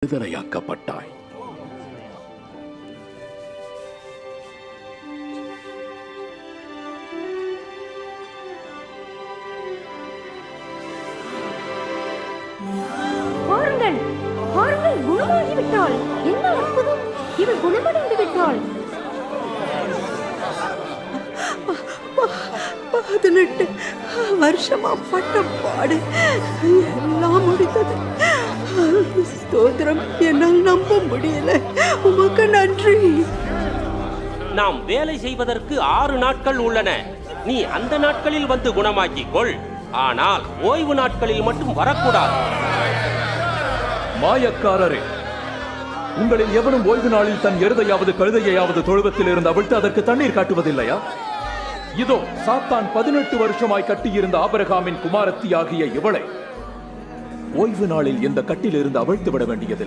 விடுதலையாக்கப்பட்டாய். பாருங்கள், பாருங்கள், குணமாகிவிட்டாள். என்ன அற்புதம்! இவள் குணமடைந்து விட்டாள். 18 வருஷமா பட்ட பாடு எல்லாம் முடிந்தது. ஸ்தோத்திரம், என்னால் நம்ப முடியல. உமக்கு நன்றி. நாம் வேலை செய்வதற்கு 6 நாட்கள் உள்ளன. நீ அந்த நாட்களில் வந்து குணமாக்கிக் கொள். ஆனால் ஓய்வு நாட்களில் மட்டும் வரக்கூடாது. மாயக்காரரே, உங்களில் எவனும் ஓய்வு நாளில் தன் எருதையாவது கழுதையாவது தொழுவத்தில் இருந்து அவிழ்த்து அதற்கு தண்ணீர் காட்டுவதில்லையா? இதோ சாத்தான் 18 வருஷமாய் கட்டியிருந்த ஆபிரகாமின் குமாரத்தி ஆகிய இவளை ஓய்வு நாளில் இந்த கட்டிலிருந்து அவிழ்த்து விட வேண்டியதில்லை.